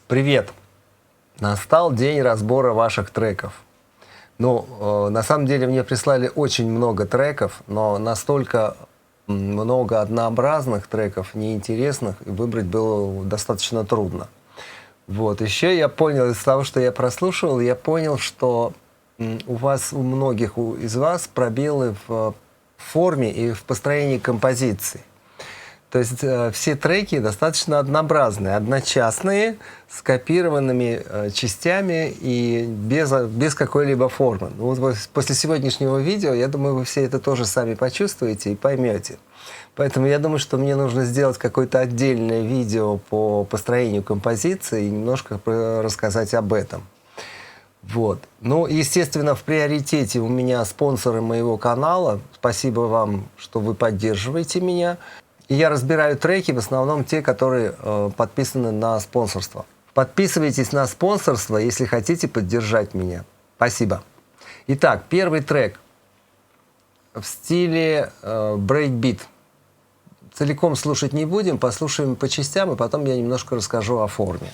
Привет! Настал день разбора ваших треков. Ну, на самом деле мне прислали очень много треков, но настолько много однообразных треков, неинтересных, и выбрать было достаточно трудно. Вот. Еще я понял из того, что я прослушивал, я понял, что у вас, у многих из вас пробелы в форме и в построении композиции. То есть все треки достаточно однообразные, одночасные, с копированными частями и без какой-либо формы. Ну, вот после сегодняшнего видео, я думаю, вы все это тоже сами почувствуете и поймете. Поэтому я думаю, что мне нужно сделать какое-то отдельное видео по построению композиции и немножко рассказать об этом. Вот. Ну, естественно, в приоритете у меня спонсоры моего канала. Спасибо вам, что вы поддерживаете меня. И я разбираю треки, в основном те, которые подписаны на спонсорство. Подписывайтесь на спонсорство, если хотите поддержать меня. Спасибо. Итак, первый трек в стиле брейкбит. Целиком слушать не будем, послушаем по частям, и потом я немножко расскажу о форме.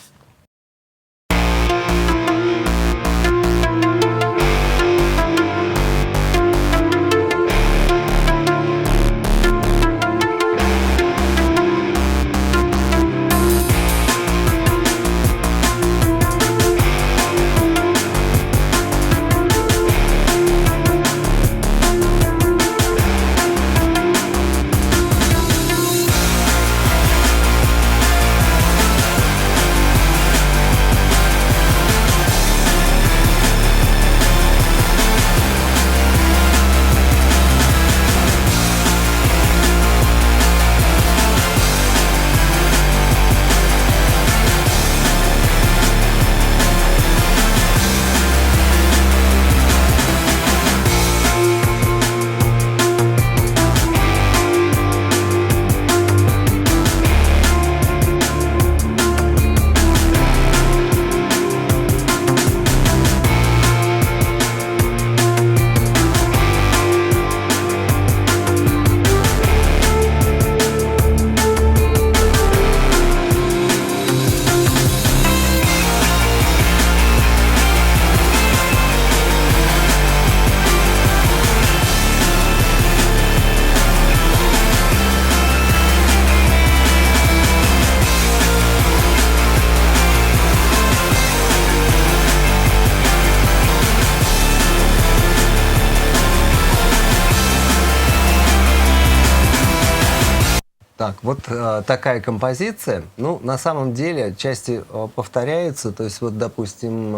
Так, вот такая композиция. Ну, на самом деле, части повторяются. То есть, вот, допустим,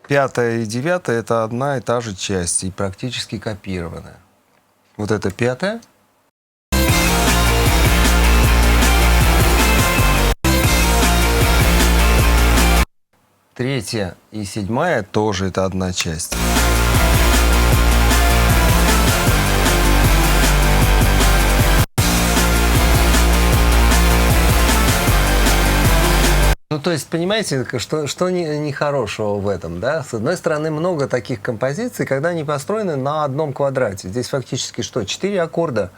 5-я и 9-я — это одна и та же часть, и практически копированная. Вот это 5-я. Третья и 7-я тоже это одна часть. Ну, то есть, понимаете, что нехорошего в этом, да? С одной стороны, много таких композиций, когда они построены на одном квадрате. Здесь фактически что? 4 аккорда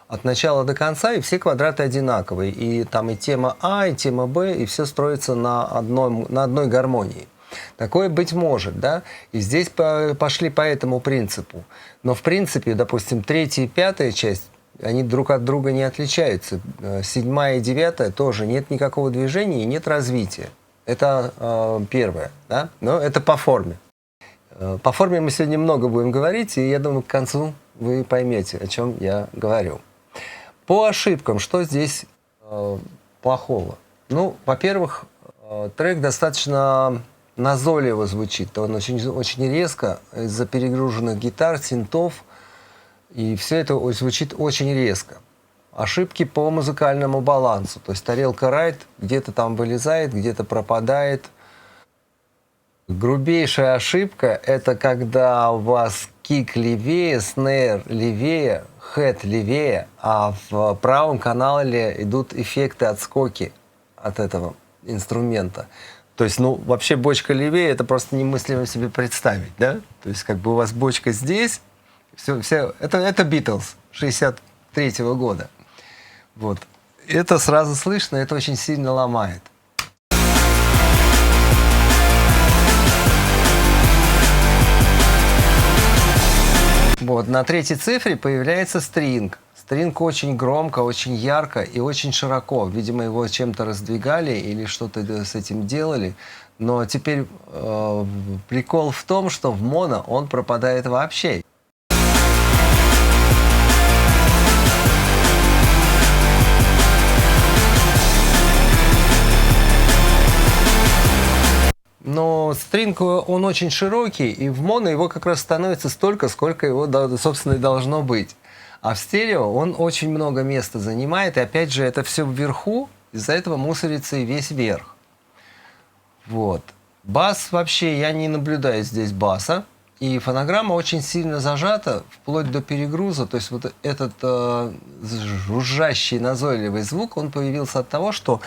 от начала до конца, и все квадраты одинаковые. И там и тема А, и тема Б, и все строится на одной гармонии. Такое быть может, да? И здесь пошли по этому принципу. Но, в принципе, допустим, 3-я и 5-я часть, они друг от друга не отличаются. 7-я и 9-я тоже нет никакого движения и нет развития. Это первое, да? Но это по форме. По форме мы сегодня много будем говорить, и я думаю, к концу вы поймете, о чем я говорю. По ошибкам, что здесь плохого? Ну, во-первых, трек достаточно назойливо звучит. Он очень резко, из-за перегруженных гитар, синтов. И все это звучит очень резко. Ошибки по музыкальному балансу. То есть тарелка райт где-то там вылезает, где-то пропадает. Грубейшая ошибка — это когда у вас кик левее, снейр левее, хэт левее, а в правом канале идут эффекты отскоки от этого инструмента. То есть, ну, вообще бочка левее — это просто немыслимо себе представить, да? То есть, как бы у вас бочка здесь. Это Beatles 63-го года. Вот. Это сразу слышно, это очень сильно ломает. Вот, на третьей цифре появляется стринг. Стринг очень громко, очень ярко и очень широко. Видимо, его чем-то раздвигали или что-то с этим делали. Но теперь прикол в том, что в моно он пропадает вообще. Но стринг, он очень широкий, и в моно его как раз становится столько, сколько его, собственно, и должно быть. А в стерео он очень много места занимает, и опять же, это все вверху, из-за этого мусорится и весь верх. Вот. Бас вообще, я не наблюдаю здесь баса, и фонограмма очень сильно зажата, вплоть до перегруза. То есть вот этот жужжащий, назойливый звук, он появился от того, что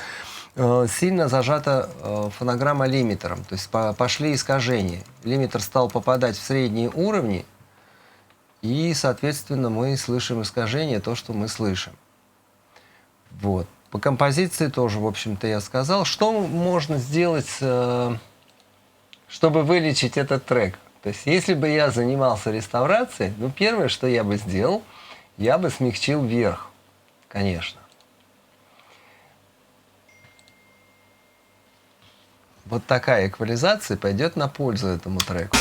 сильно зажата фонограмма лимитером, то есть пошли искажения. Лимитер стал попадать в средние уровни, и, соответственно, мы слышим искажение, то, что мы слышим. Вот. По композиции тоже, в общем-то, я сказал. Что можно сделать, чтобы вылечить этот трек? То есть, если бы я занимался реставрацией, ну, первое, что я бы сделал, я бы смягчил верх, конечно. Вот такая эквализация пойдет на пользу этому треку.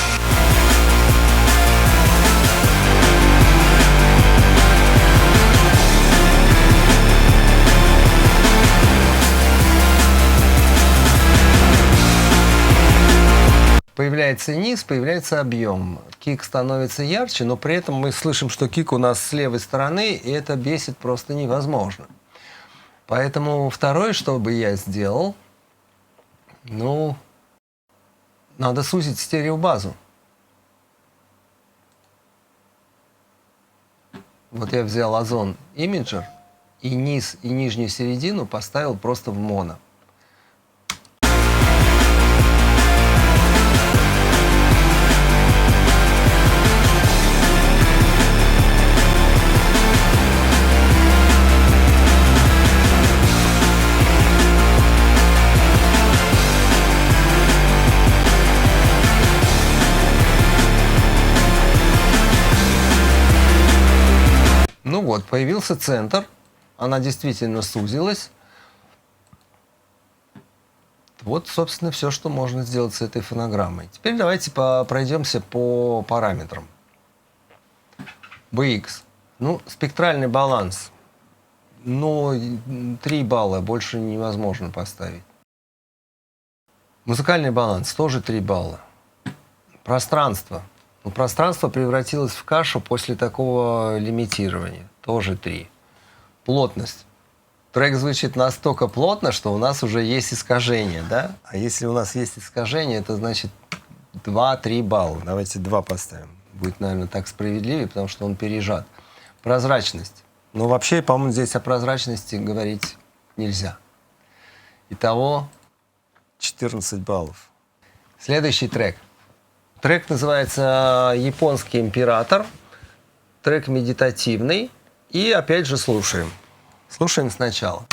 Появляется низ, появляется объем. Кик становится ярче, но при этом мы слышим, что кик у нас с левой стороны, и это бесит просто невозможно. Поэтому второе, что бы я сделал, ну, надо сузить стереобазу. Вот я взял Озон Imager и низ, и нижнюю середину поставил просто в моно. Ну вот, появился центр, она действительно сузилась. Вот, собственно, все, что можно сделать с этой фонограммой. Теперь давайте пройдемся по параметрам. BX. Ну, спектральный баланс. Ну, 3 балла, больше невозможно поставить. Музыкальный баланс, тоже 3 балла. Пространство. Ну, пространство превратилось в кашу после такого лимитирования. Тоже 3. Плотность. Трек звучит настолько плотно, что у нас уже есть искажение, да? А если у нас есть искажение, это значит 2-3 балла. Давайте 2 поставим. Будет, наверное, так справедливее, потому что он пережат. Прозрачность. Ну, вообще, по-моему, здесь о прозрачности говорить нельзя. Итого 14 баллов. Следующий трек. Трек называется «Японский император». Трек медитативный. И опять же слушаем. Слушаем сначала.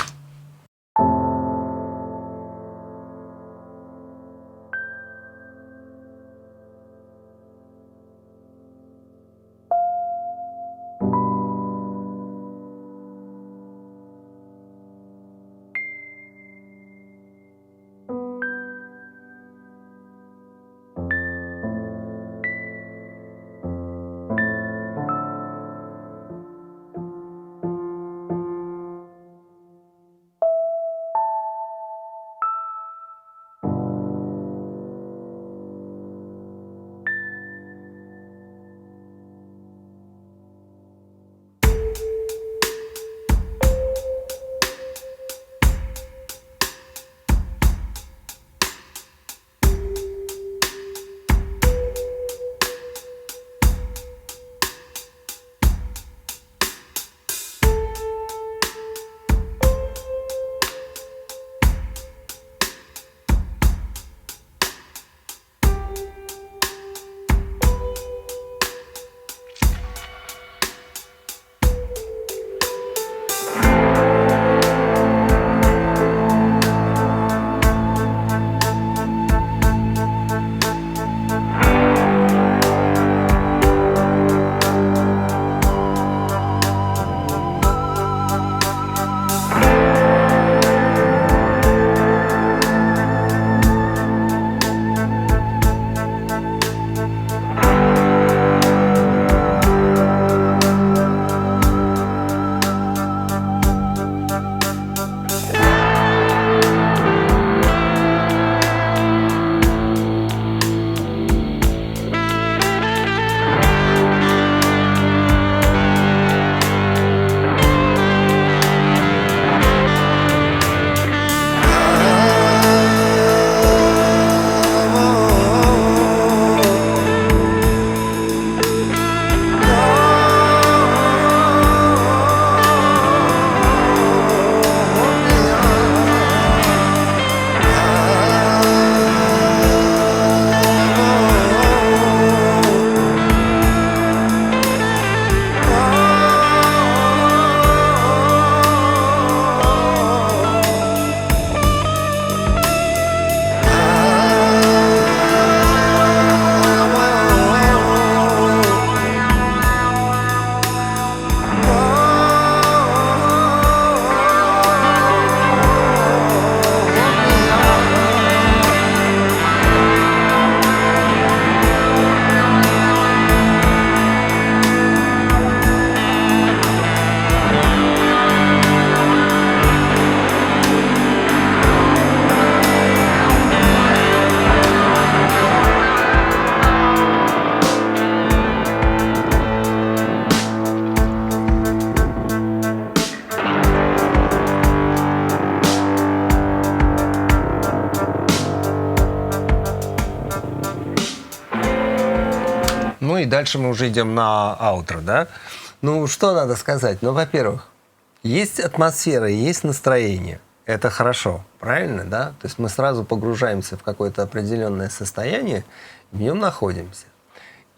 Ну и дальше мы уже идем на аутро, да? Ну, что надо сказать? Ну, во-первых, есть атмосфера, есть настроение. Это хорошо, правильно, да? То есть мы сразу погружаемся в какое-то определенное состояние, в нем находимся.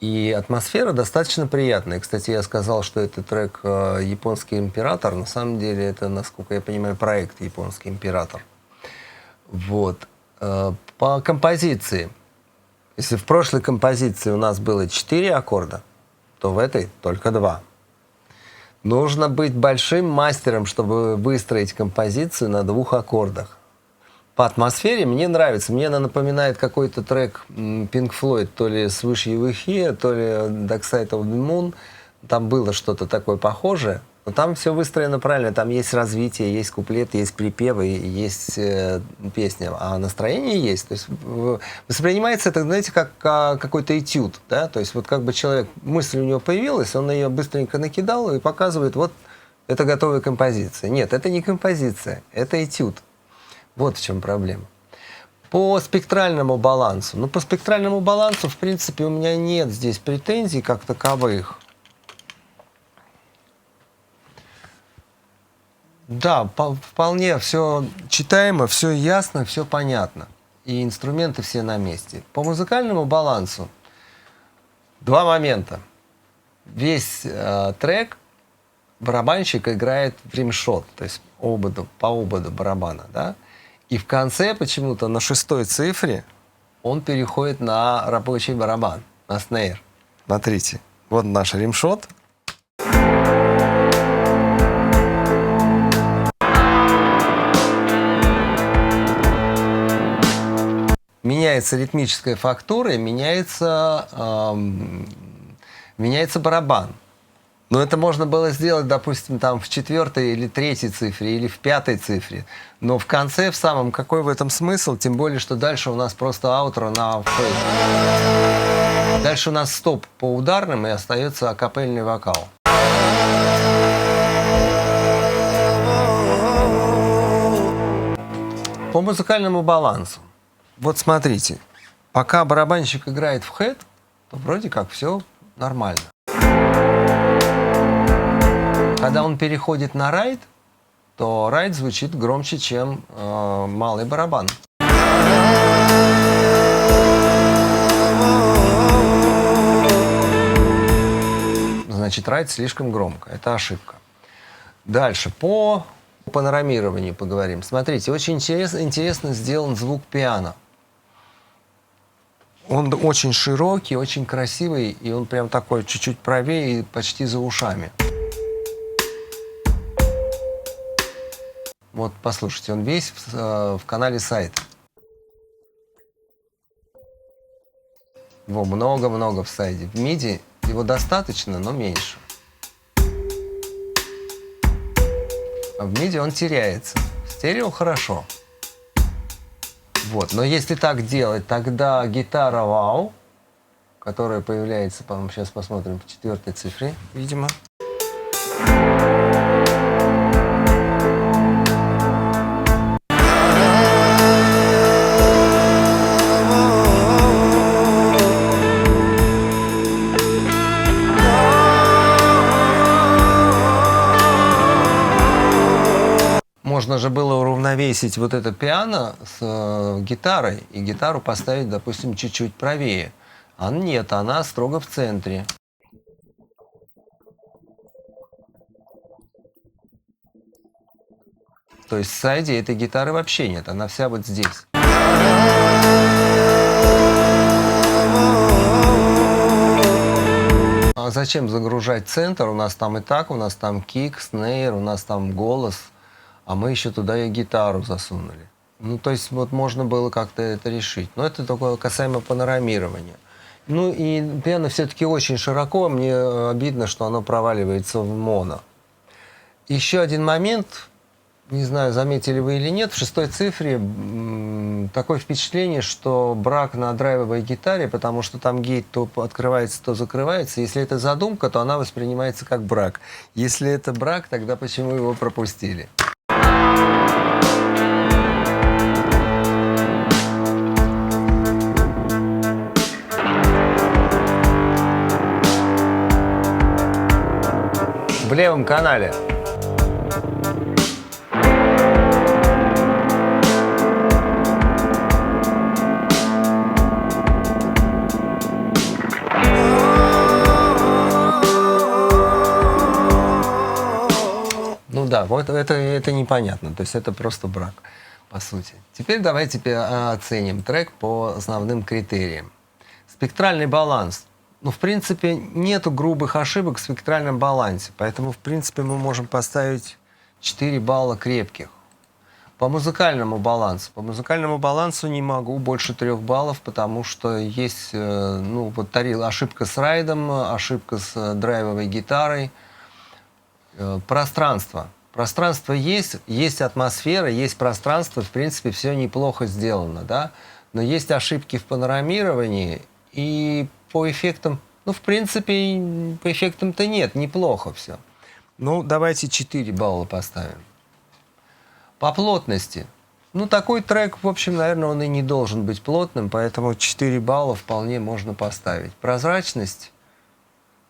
И атмосфера достаточно приятная. Кстати, я сказал, что это трек «Японский император». На самом деле это, насколько я понимаю, проект «Японский император». Вот. По композиции. Если в прошлой композиции у нас было 4 аккорда, то в этой только 2. Нужно быть большим мастером, чтобы выстроить композицию на 2 аккордах. По атмосфере мне нравится. Мне она напоминает какой-то трек Pink Floyd, то ли «Swish You Were Here», то ли «Dark Side of the Moon». Там было что-то такое похожее. Но там все выстроено правильно. Там есть развитие, есть куплеты, есть припевы, есть песня. А настроение есть. То есть воспринимается это, знаете, как какой-то этюд. Да? То есть вот как бы человек, мысль у него появилась, он ее быстренько накидал и показывает, вот это готовая композиция. Нет, это не композиция, это этюд. Вот в чем проблема. По спектральному балансу. Ну, по спектральному балансу, в принципе, у меня нет здесь претензий как таковых. Да, вполне все читаемо, все ясно, все понятно. И инструменты все на месте. По музыкальному балансу 2 момента. Весь трек барабанщик играет в римшот, то есть по ободу барабана, да? И в конце почему-то на 6-й цифре он переходит на рабочий барабан, на снейр. Смотрите, вот наш римшот. Меняется ритмическая фактура и меняется барабан. Но это можно было сделать, допустим, там в 4-й или 3-й цифре, или в 5-й цифре. Но в конце, в самом, какой в этом смысл? Тем более, что дальше у нас просто аутро на фейс. Дальше у нас стоп по ударным, и остается акапельный вокал. По музыкальному балансу. Вот смотрите, пока барабанщик играет в хэт, то вроде как все нормально. Когда он переходит на райд, то райд звучит громче, чем малый барабан. Значит, райд слишком громко. Это ошибка. Дальше, по панорамированию поговорим. Смотрите, очень интересно сделан звук пиано. Он очень широкий, очень красивый, и он прям такой чуть-чуть правее и почти за ушами. Вот послушайте, он весь в канале сайт. Его много-много в сайте. В MIDI его достаточно, но меньше. А в MIDI он теряется. В стерео хорошо. Вот. Но если так делать, тогда гитара вау, которая появляется, по-моему, сейчас посмотрим, в 4-й цифре, видимо. Можно же было уравновесить вот это пиано с гитарой, и гитару поставить, допустим, чуть-чуть правее. А нет, она строго в центре. То есть в сайде этой гитары вообще нет, она вся вот здесь. А зачем загружать центр? У нас там и так, у нас там кик, снейр, у нас там голос. А мы еще туда и гитару засунули. Ну, то есть вот можно было как-то это решить. Но это только касаемо панорамирования. Ну и пиано все-таки очень широко. Мне обидно, что оно проваливается в моно. Еще один момент. Не знаю, заметили вы или нет. В 6-й цифре такое впечатление, что брак на драйвовой гитаре, потому что там гейт то открывается, то закрывается. Если это задумка, то она воспринимается как брак. Если это брак, тогда почему его пропустили? Первом канале. Ну да, вот это непонятно, то есть это просто брак, по сути. Теперь давайте оценим трек по основным критериям. Спектральный баланс. Ну, в принципе, нету грубых ошибок в спектральном балансе, поэтому, в принципе, мы можем поставить 4 балла крепких. По музыкальному балансу не могу больше 3 баллов, потому что есть ошибка с райдом, ошибка с драйвовой гитарой. Пространство. Пространство есть атмосфера, есть пространство, в принципе, все неплохо сделано, да? Но есть ошибки в панорамировании, и по эффектам, ну, в принципе, по эффектам-то нет, неплохо все. Ну, давайте 4 балла поставим. По плотности. Ну, такой трек, в общем, наверное, он и не должен быть плотным, поэтому 4 балла вполне можно поставить. Прозрачность.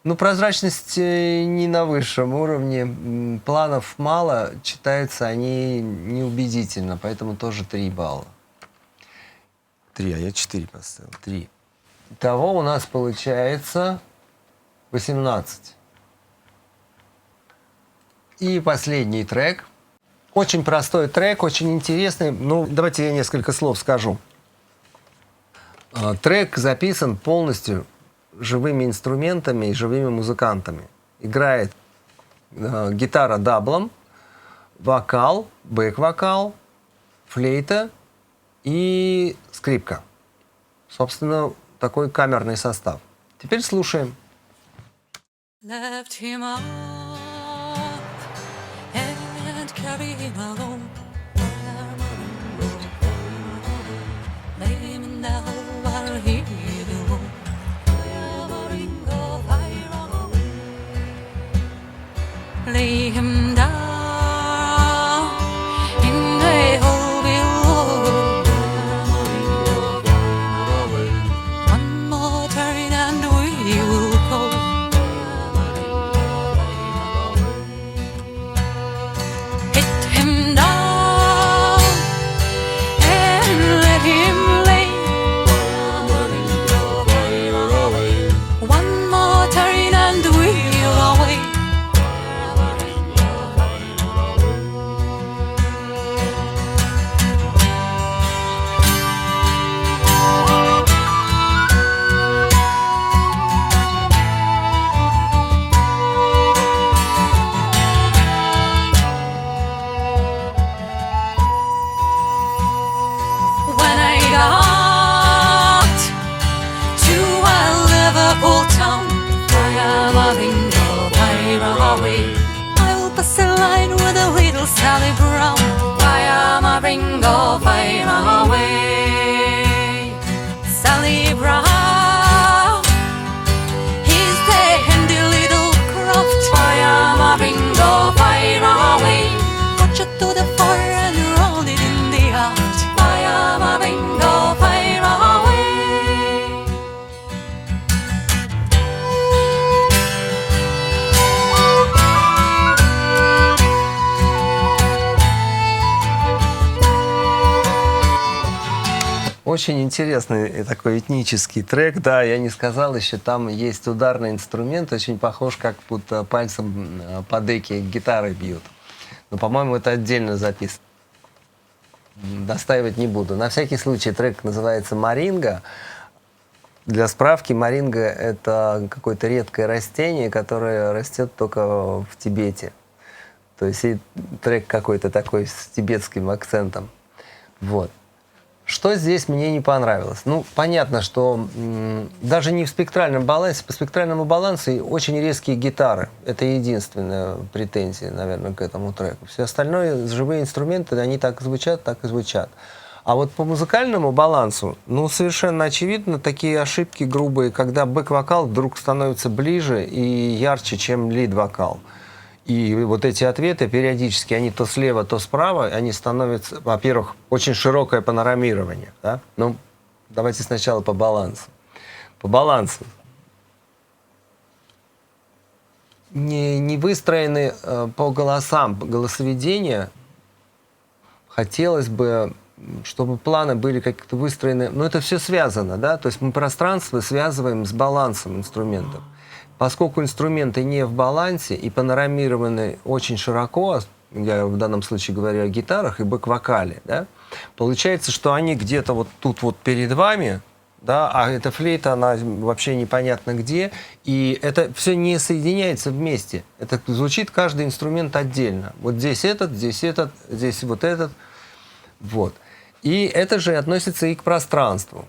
Ну, прозрачность не на высшем уровне. Планов мало, читаются они неубедительно, поэтому тоже 3 балла. 3, а я 4 поставил. 3. Итого у нас получается 18. И последний трек. Очень простой трек, очень интересный. Ну, давайте я несколько слов скажу. Трек записан полностью живыми инструментами и живыми музыкантами. Играет гитара даблом, вокал, бэк-вокал, флейта и скрипка. Собственно, такой камерный состав. Теперь слушаем. Left him up and carry him along. Lay him down while he belong. Lay him down in a hole below. One more turn and we will go. Hit him down and let him lay. One more turn and we're away. When I got to a Liverpool town, I am a bingo highway. I will pass a line with a little Sally Brown. I am a bingo highway. Sally Brown, he's the handy little craft. I am a bingo highway. Watch it to the fire and roll it in the aft. I am a bingo highway. Очень интересный такой этнический трек. Да, я не сказал еще, там есть ударный инструмент, очень похож, как будто пальцем по деке гитары бьют. Но, по-моему, это отдельно записано. Настаивать не буду. На всякий случай трек называется «Маринга». Для справки, маринга – это какое-то редкое растение, которое растет только в Тибете. То есть и трек какой-то такой с тибетским акцентом. Вот. Что здесь мне не понравилось? Ну, понятно, что даже не в спектральном балансе, по спектральному балансу очень резкие гитары. Это единственная претензия, наверное, к этому треку. Все остальное, живые инструменты, они так и звучат, так и звучат. А вот по музыкальному балансу, ну, совершенно очевидно, такие ошибки грубые, когда бэк-вокал вдруг становится ближе и ярче, чем лид-вокал. И вот эти ответы периодически, они то слева, то справа, они становятся, во-первых, очень широкое панорамирование. Да? Ну, давайте сначала по балансу. По балансу. не выстроены по голосам, голосоведения. Хотелось бы, чтобы планы были как-то выстроены. Но это все связано, да? То есть мы пространство связываем с балансом инструментов. Поскольку инструменты не в балансе и панорамированы очень широко, я в данном случае говорю о гитарах и бэк-вокале, да, получается, что они где-то вот тут вот перед вами, да, а эта флейта, она вообще непонятно где, и это все не соединяется вместе. Это звучит каждый инструмент отдельно. Вот здесь этот, здесь вот этот, вот. И это же относится и к пространству.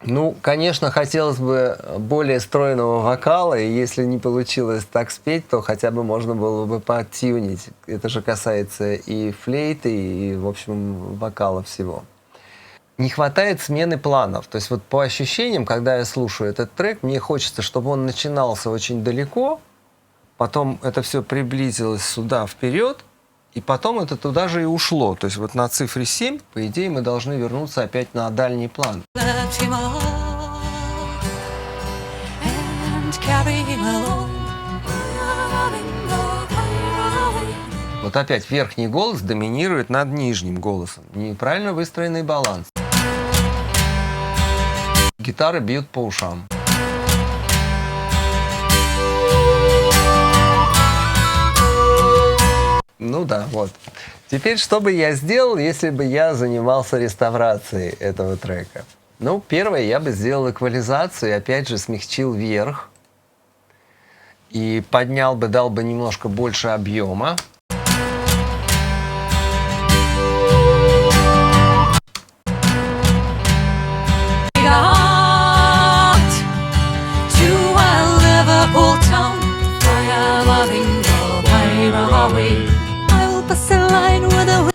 Ну, конечно, хотелось бы более стройного вокала, и если не получилось так спеть, то хотя бы можно было бы подтюнить. Это же касается и флейты, и, в общем, вокала всего. Не хватает смены планов. То есть вот по ощущениям, когда я слушаю этот трек, мне хочется, чтобы он начинался очень далеко, потом это все приблизилось сюда вперед, и потом это туда же и ушло. То есть вот на цифре 7, по идее, мы должны вернуться опять на дальний план. Left him all and carry him along. Вот опять верхний голос доминирует над нижним голосом. Неправильно выстроенный баланс. Гитары бьют по ушам. Ну да, вот. Теперь, что бы я сделал, если бы я занимался реставрацией этого трека? Ну, первое, я бы сделал эквализацию и опять же смягчил верх. И поднял бы, дал бы немножко больше объема.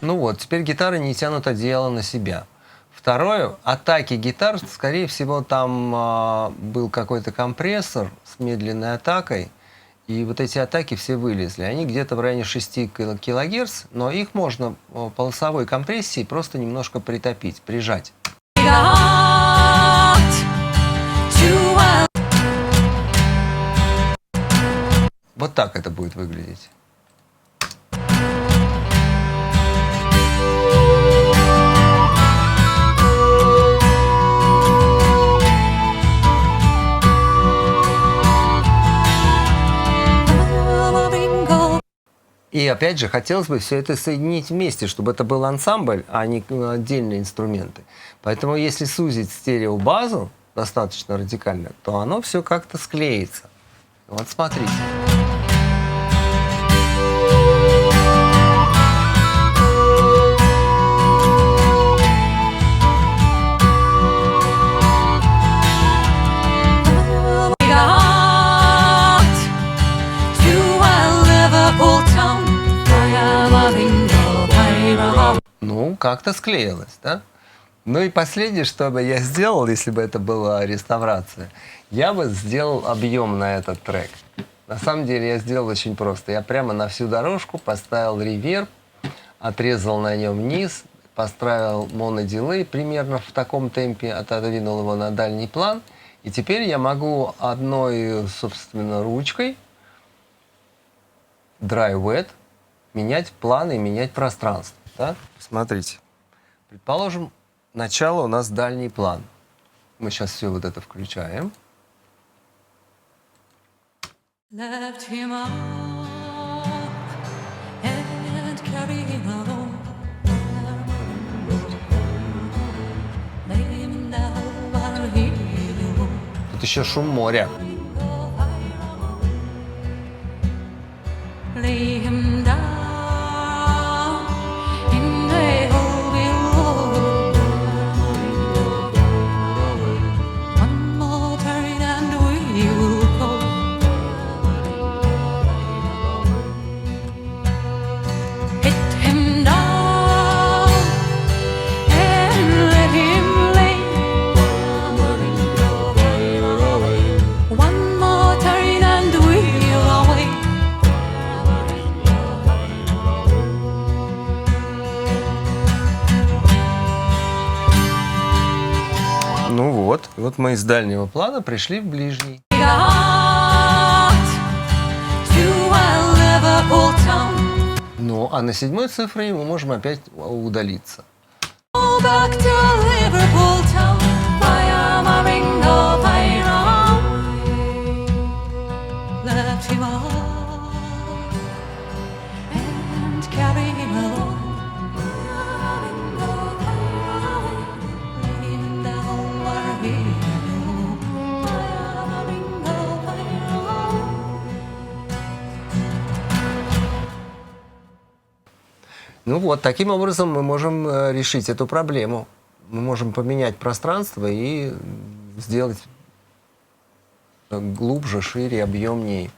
Ну вот, теперь гитары не тянут одеяло на себя. Второе, атаки гитар, скорее всего, там был какой-то компрессор с медленной атакой, и вот эти атаки все вылезли. Они где-то в районе 6 кГц, но их можно полосовой компрессией просто немножко притопить, прижать. Вот так это будет выглядеть. И опять же, хотелось бы все это соединить вместе, чтобы это был ансамбль, а не отдельные инструменты. Поэтому если сузить стереобазу достаточно радикально, то оно все как-то склеится. Вот смотрите. Ну, как-то склеилось, да? Ну и последнее, что бы я сделал, если бы это была реставрация, я бы сделал объем на этот трек. На самом деле я сделал очень просто. Я прямо на всю дорожку поставил реверб, отрезал на нем низ, поставил монодилей примерно в таком темпе, отодвинул его на дальний план. И теперь я могу одной, собственно, ручкой, dry wet, менять планы и менять пространство. Да? Смотрите. Предположим, начало у нас дальний план. Мы сейчас все вот это включаем. Left him up and carry him along. Lay him down while he will. Тут еще шум моря. Lay him down in a hole below. One more turn and we will go. Hit him down and let him lay. One more turn and we'll away. Ну вот мы из дальнего плана пришли в ближний. Got Ну, а на 7-й цифре мы можем опять удалиться. Go back to Liverpool town via Maringo Pyro. Left him off and carry him along via Maringo Pyro. Lay him down where he knew via Maringo Pyro. Ну вот, таким образом мы можем решить эту проблему. Мы можем поменять пространство и сделать глубже, шире, объемнее.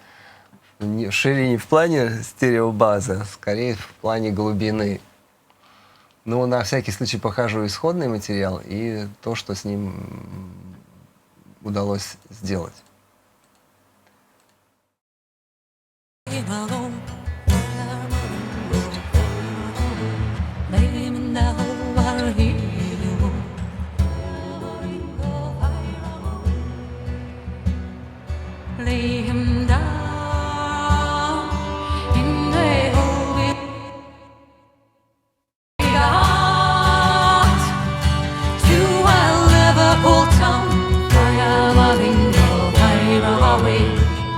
Шире не в плане стереобазы, а скорее в плане глубины. Но на всякий случай покажу исходный материал и то, что с ним удалось сделать. Him alone via Maringo Pyro. Lay him down where he knew via Maringo Pyro. Lay him down in the hole we got to a Liverpool town via Maringo Pyro.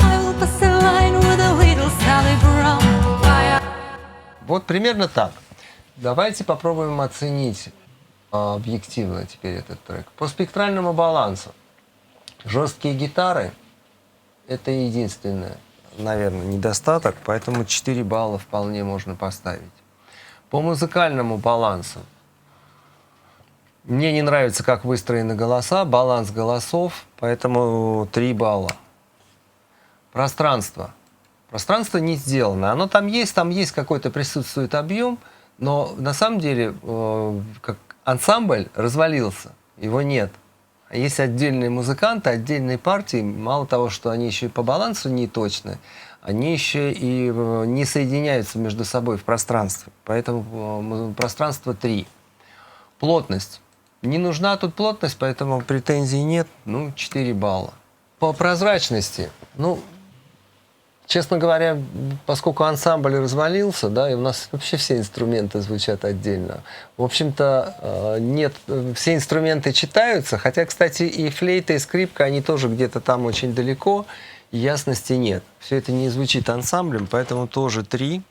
I will pass the line with a little Sally Brown via. Вот примерно так. Давайте попробуем оценить объективно теперь этот трек. По спектральному балансу. Жесткие гитары – это единственное, наверное, недостаток, поэтому 4 балла вполне можно поставить. По музыкальному балансу. Мне не нравится, как выстроены голоса, баланс голосов, поэтому 3 балла. Пространство. Пространство не сделано. Оно там есть какой-то присутствует объем, но на самом деле как ансамбль развалился, его нет. А есть отдельные музыканты, отдельные партии, мало того, что они еще и по балансу не точны, они еще и не соединяются между собой в пространстве. Поэтому пространство 3. Плотность. Не нужна тут плотность, поэтому претензий нет. 4 балла. По прозрачности. Честно говоря, поскольку ансамбль развалился, да, и у нас вообще все инструменты звучат отдельно. В общем-то, нет, все инструменты читаются, хотя, кстати, и флейта, и скрипка, они тоже где-то там очень далеко, и ясности нет. Все это не звучит ансамблем, поэтому тоже 3.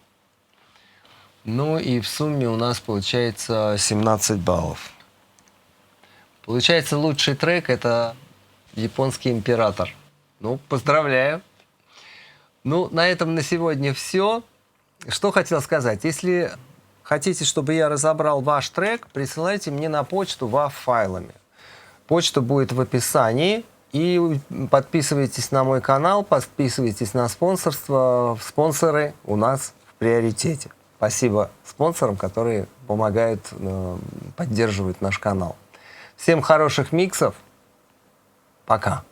И в сумме у нас получается 17 баллов. Получается, лучший трек – это «Японский император». Поздравляю. На этом на сегодня все. Что хотел сказать. Если хотите, чтобы я разобрал ваш трек, присылайте мне на почту WAV-файлами. Почта будет в описании. И подписывайтесь на мой канал, подписывайтесь на спонсорство. Спонсоры у нас в приоритете. Спасибо спонсорам, которые помогают, поддерживают наш канал. Всем хороших миксов. Пока.